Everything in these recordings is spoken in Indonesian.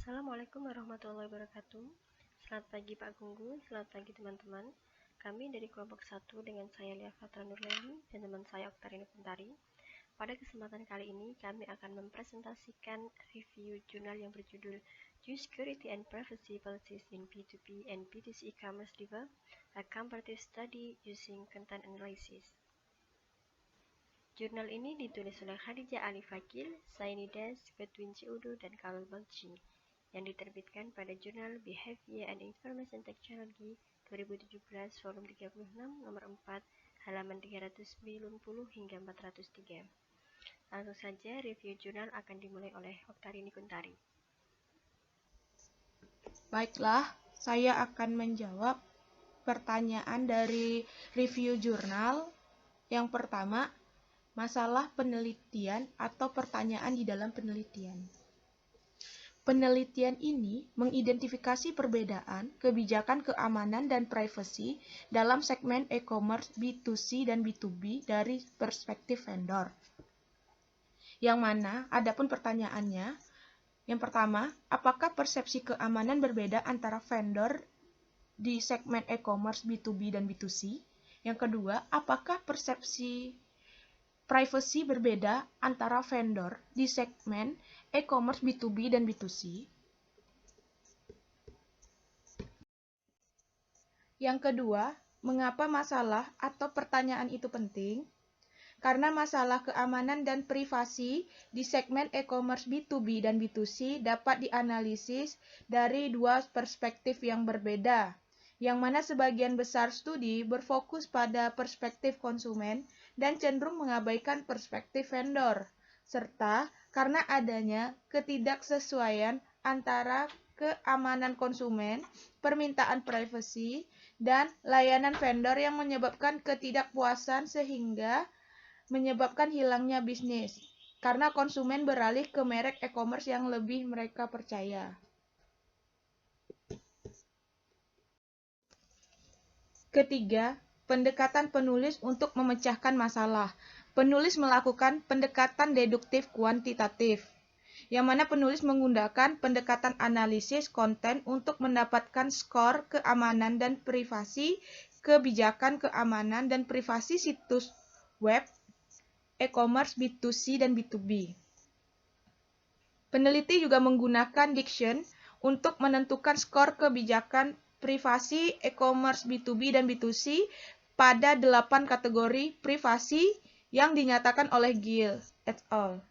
Assalamualaikum warahmatullahi wabarakatuh. Selamat pagi Pak Gunggu, selamat pagi teman-teman. Kami dari kelompok 1 dengan saya Lia Fatra Nurleni dan teman saya Oktarini Puntari. Pada kesempatan kali ini kami akan mempresentasikan review jurnal yang berjudul Use Security and Privacy Policies in B2B and B2C E-commerce Deliver, a Comparative Study Using Content Analysis. Jurnal ini ditulis oleh Khadijah Ali Fakil, Sainidas, Godwin Udo, dan Karol Balci, yang diterbitkan pada jurnal Behavior and Information Technology 2017 volume 36 nomor 4 halaman 390 hingga 403. Langsung saja review jurnal akan dimulai oleh Oktarini Kuntari. Baiklah, saya akan menjawab pertanyaan dari review jurnal. Yang pertama, masalah penelitian atau pertanyaan di dalam penelitian. Penelitian ini mengidentifikasi perbedaan kebijakan keamanan dan privasi dalam segmen e-commerce B2C dan B2B dari perspektif vendor. Yang mana, adapun pertanyaannya, yang pertama, apakah persepsi keamanan berbeda antara vendor di segmen e-commerce B2B dan B2C? Yang kedua, apakah persepsi privacy berbeda antara vendor di segmen e-commerce B2B dan B2C? Yang kedua, mengapa masalah atau pertanyaan itu penting? Karena masalah keamanan dan privasi di segmen e-commerce B2B dan B2C dapat dianalisis dari dua perspektif yang berbeda, yang mana sebagian besar studi berfokus pada perspektif konsumen dan cenderung mengabaikan perspektif vendor, serta karena adanya ketidaksesuaian antara keamanan konsumen, permintaan privasi, dan layanan vendor yang menyebabkan ketidakpuasan sehingga menyebabkan hilangnya bisnis, karena konsumen beralih ke merek e-commerce yang lebih mereka percaya. Ketiga, pendekatan penulis untuk memecahkan masalah. Penulis melakukan pendekatan deduktif kuantitatif, yang mana penulis menggunakan pendekatan analisis konten untuk mendapatkan skor keamanan dan privasi, kebijakan keamanan dan privasi situs web, e-commerce B2C dan B2B. Peneliti juga menggunakan Diction untuk menentukan skor kebijakan privasi e-commerce B2B dan B2C pada 8 kategori privasi yang dinyatakan oleh Gill et al.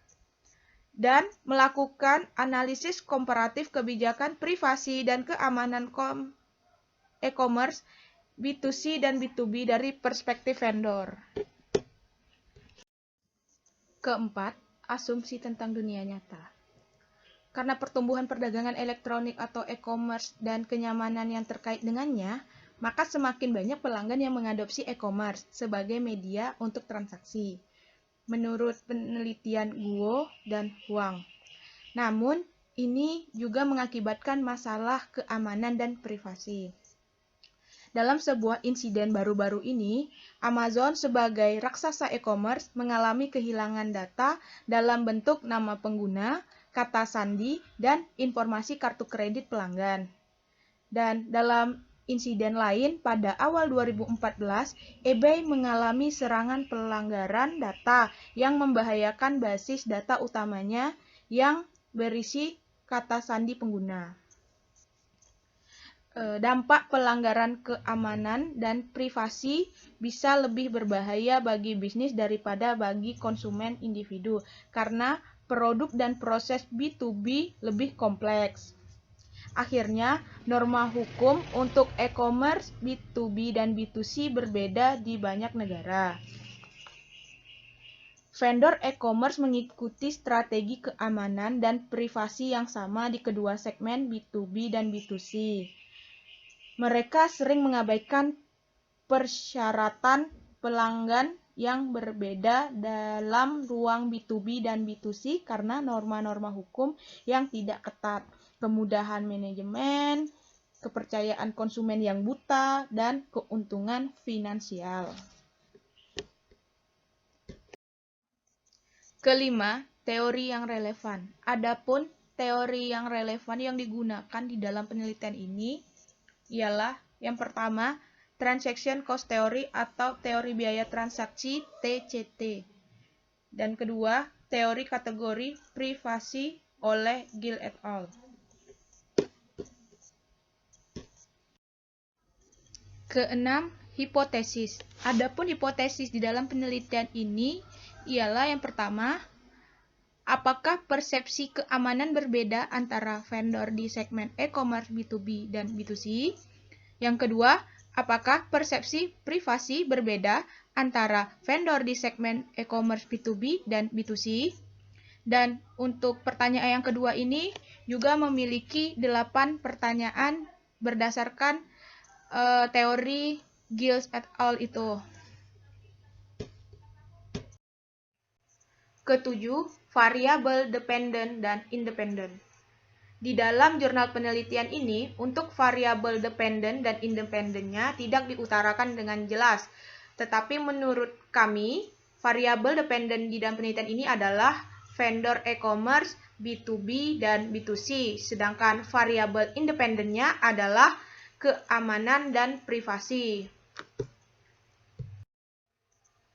Dan melakukan analisis komparatif kebijakan privasi dan keamanan e-commerce B2C dan B2B dari perspektif vendor. Keempat, asumsi tentang dunia nyata. Karena pertumbuhan perdagangan elektronik atau e-commerce dan kenyamanan yang terkait dengannya, maka semakin banyak pelanggan yang mengadopsi e-commerce sebagai media untuk transaksi, menurut penelitian Guo dan Huang. Namun, ini juga mengakibatkan masalah keamanan dan privasi. Dalam sebuah insiden baru-baru ini, Amazon sebagai raksasa e-commerce mengalami kehilangan data dalam bentuk nama pengguna, kata sandi, dan informasi kartu kredit pelanggan. Dan dalam insiden lain, pada awal 2014, eBay mengalami serangan pelanggaran data yang membahayakan basis data utamanya yang berisi kata sandi pengguna. Dampak pelanggaran keamanan dan privasi bisa lebih berbahaya bagi bisnis daripada bagi konsumen individu karena produk dan proses B2B lebih kompleks. Akhirnya, norma hukum untuk e-commerce B2B dan B2C berbeda di banyak negara. Vendor e-commerce mengikuti strategi keamanan dan privasi yang sama di kedua segmen B2B dan B2C. Mereka sering mengabaikan persyaratan pelanggan yang berbeda dalam ruang B2B dan B2C karena norma-norma hukum yang tidak ketat, kemudahan manajemen, kepercayaan konsumen yang buta, dan keuntungan finansial. Kelima, teori yang relevan. Adapun teori yang relevan yang digunakan di dalam penelitian ini ialah yang pertama, Transaction Cost Theory atau teori biaya transaksi TCT. Dan kedua, teori kategori privasi oleh Gill et al. Keenam, hipotesis. Adapun hipotesis di dalam penelitian ini ialah yang pertama, apakah persepsi keamanan berbeda antara vendor di segmen e-commerce B2B dan B2C? Yang kedua, apakah persepsi privasi berbeda antara vendor di segmen e-commerce B2B dan B2C? Dan untuk pertanyaan yang kedua ini juga memiliki 8 pertanyaan berdasarkan teori Gill et al. Itu. Ketujuh, variabel dependent dan independent. Di dalam jurnal penelitian ini, untuk variabel dependent dan independennya tidak diutarakan dengan jelas. Tetapi menurut kami, variabel dependent di dalam penelitian ini adalah vendor e-commerce, B2B, dan B2C. Sedangkan variabel independennya adalah keamanan dan privasi.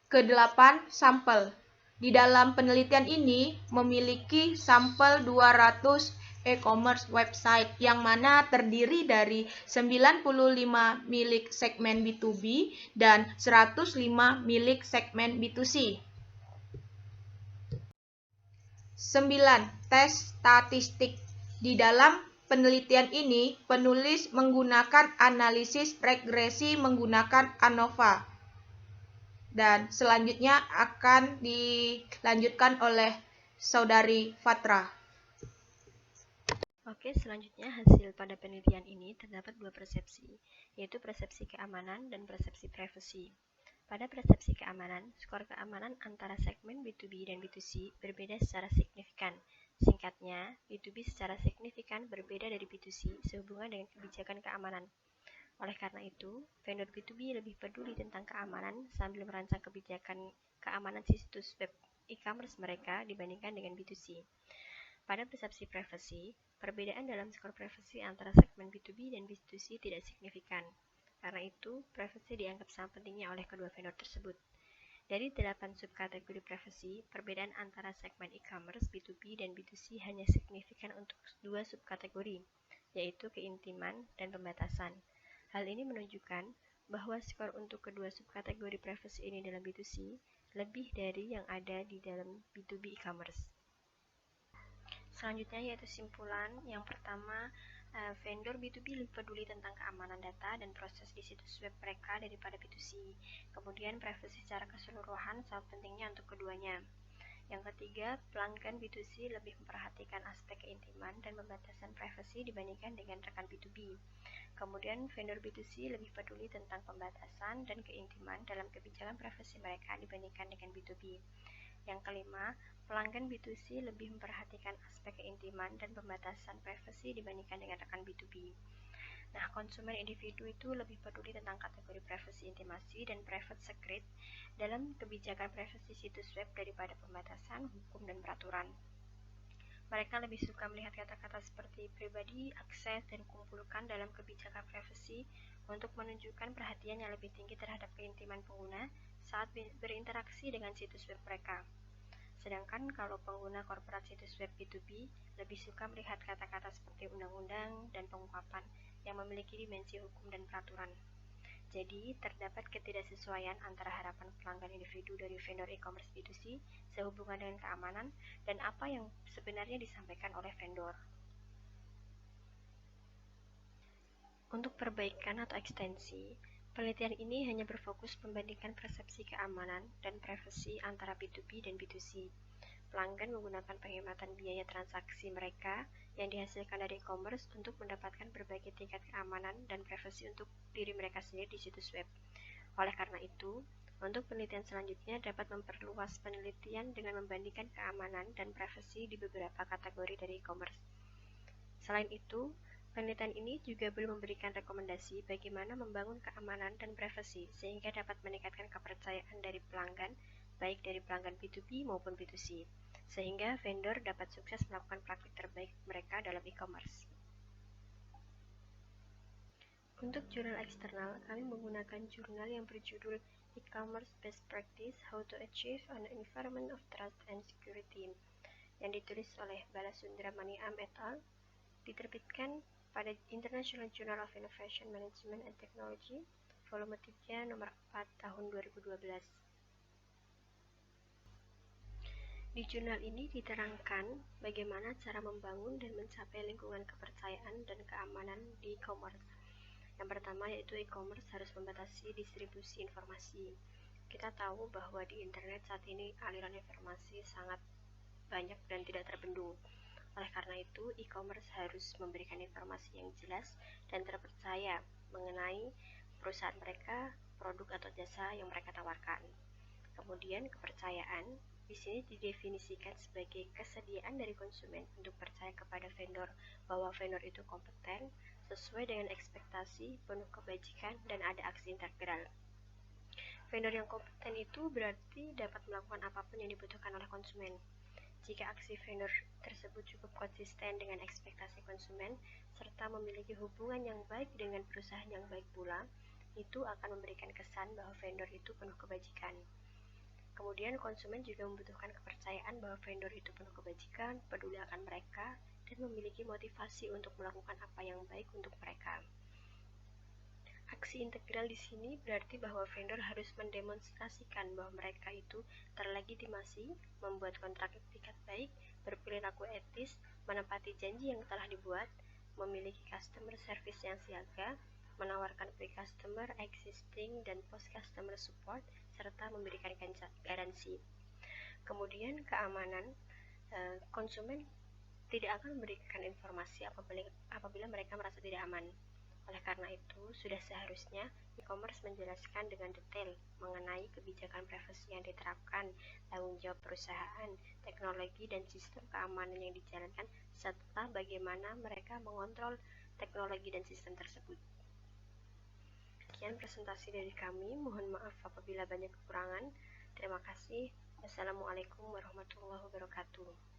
Kedelapan, sampel. Di dalam penelitian ini memiliki sampel 200 e-commerce website yang mana terdiri dari 95 milik segmen B2B dan 105 milik segmen B2C. 9. Tes statistik. Di dalam penelitian ini, penulis menggunakan analisis regresi menggunakan ANOVA. Dan selanjutnya akan dilanjutkan oleh Saudari Fatra. Oke, selanjutnya hasil pada penelitian ini terdapat dua persepsi, yaitu persepsi keamanan dan persepsi privasi. Pada persepsi keamanan, skor keamanan antara segmen B2B dan B2C berbeda secara signifikan. Singkatnya, B2B secara signifikan berbeda dari B2C sehubungan dengan kebijakan keamanan. Oleh karena itu, vendor B2B lebih peduli tentang keamanan sambil merancang kebijakan keamanan situs web e-commerce mereka dibandingkan dengan B2C. Pada persepsi privasi, perbedaan dalam skor privasi antara segmen B2B dan B2C tidak signifikan. Karena itu, privasi dianggap sangat pentingnya oleh kedua vendor tersebut. Dari 8 subkategori privasi, perbedaan antara segmen e-commerce B2B dan B2C hanya signifikan untuk 2 subkategori, yaitu keintiman dan pembatasan. Hal ini menunjukkan bahwa skor untuk kedua subkategori privasi ini dalam B2C lebih dari yang ada di dalam B2B e-commerce. Selanjutnya yaitu simpulan. Yang pertama, vendor B2B lebih peduli tentang keamanan data dan proses di situs web mereka daripada B2C. Kemudian privasi secara keseluruhan sangat pentingnya untuk keduanya. Yang ketiga, pelanggan B2C lebih memperhatikan aspek keintiman dan pembatasan privasi dibandingkan dengan rekan B2B. Kemudian vendor B2C lebih peduli tentang pembatasan dan keintiman dalam kebijakan privasi mereka dibandingkan dengan B2B. Yang kelima, pelanggan B2C lebih memperhatikan aspek keintiman dan pembatasan privasi dibandingkan dengan rekan B2B. Nah, konsumen individu itu lebih peduli tentang kategori privasi intimasi dan private secret dalam kebijakan privasi situs web daripada pembatasan, hukum, dan peraturan. Mereka lebih suka melihat kata-kata seperti pribadi, akses, dan kumpulkan dalam kebijakan privasi untuk menunjukkan perhatian yang lebih tinggi terhadap keintiman pengguna saat berinteraksi dengan situs web mereka. Sedangkan kalau pengguna korporat situs web B2B lebih suka melihat kata-kata seperti undang-undang dan pengungkapan yang memiliki dimensi hukum dan peraturan. Jadi, terdapat ketidaksesuaian antara harapan pelanggan individu dari vendor e-commerce B2C sehubungan dengan keamanan dan apa yang sebenarnya disampaikan oleh vendor. Untuk perbaikan atau ekstensi, penelitian ini hanya berfokus membandingkan persepsi keamanan dan privasi antara B2B dan B2C. Pelanggan menggunakan penghematan biaya transaksi mereka yang dihasilkan dari e-commerce untuk mendapatkan berbagai tingkat keamanan dan privasi untuk diri mereka sendiri di situs web. Oleh karena itu, untuk penelitian selanjutnya dapat memperluas penelitian dengan membandingkan keamanan dan privasi di beberapa kategori dari e-commerce. Selain itu, penelitian ini juga belum memberikan rekomendasi bagaimana membangun keamanan dan privasi sehingga dapat meningkatkan kepercayaan dari pelanggan, baik dari pelanggan B2B maupun B2C. sehingga vendor dapat sukses melakukan praktik terbaik mereka dalam e-commerce. Untuk jurnal eksternal, kami menggunakan jurnal yang berjudul E-commerce Best Practice How to Achieve an Environment of Trust and Security, yang ditulis oleh Balasundara Maniam et al., diterbitkan pada International Journal of Innovation Management and Technology, volume 3 nomor 4 tahun 2012. Di jurnal ini diterangkan bagaimana cara membangun dan mencapai lingkungan kepercayaan dan keamanan di e-commerce. Yang pertama yaitu e-commerce harus membatasi distribusi informasi. Kita tahu bahwa di internet saat ini aliran informasi sangat banyak dan tidak terbendung. Oleh karena itu, e-commerce harus memberikan informasi yang jelas dan terpercaya mengenai perusahaan mereka, produk atau jasa yang mereka tawarkan. Kemudian, kepercayaan di sini didefinisikan sebagai kesediaan dari konsumen untuk percaya kepada vendor bahwa vendor itu kompeten, sesuai dengan ekspektasi, penuh kebajikan, dan ada aksi integral. Vendor yang kompeten itu berarti dapat melakukan apapun yang dibutuhkan oleh konsumen. Jika aksi vendor tersebut cukup konsisten dengan ekspektasi konsumen, serta memiliki hubungan yang baik dengan perusahaan yang baik pula, itu akan memberikan kesan bahwa vendor itu penuh kebajikan. Kemudian konsumen juga membutuhkan kepercayaan bahwa vendor itu penuh kebajikan, peduli akan mereka, dan memiliki motivasi untuk melakukan apa yang baik untuk mereka. Aksi integral di sini berarti bahwa vendor harus mendemonstrasikan bahwa mereka itu terlegitimasi, membuat kontrak etikat baik, berperilaku etis, menepati janji yang telah dibuat, memiliki customer service yang siaga, menawarkan pre-customer, existing, dan post-customer support, serta memberikan garansi. Kemudian keamanan, konsumen tidak akan memberikan informasi apabila mereka merasa tidak aman. Oleh karena itu, sudah seharusnya e-commerce menjelaskan dengan detail mengenai kebijakan privasi yang diterapkan, tanggung jawab perusahaan, teknologi dan sistem keamanan yang dijalankan, serta bagaimana mereka mengontrol teknologi dan sistem tersebut. Sekian presentasi dari kami, mohon maaf apabila banyak kekurangan. Terima kasih. Wassalamualaikum warahmatullahi wabarakatuh.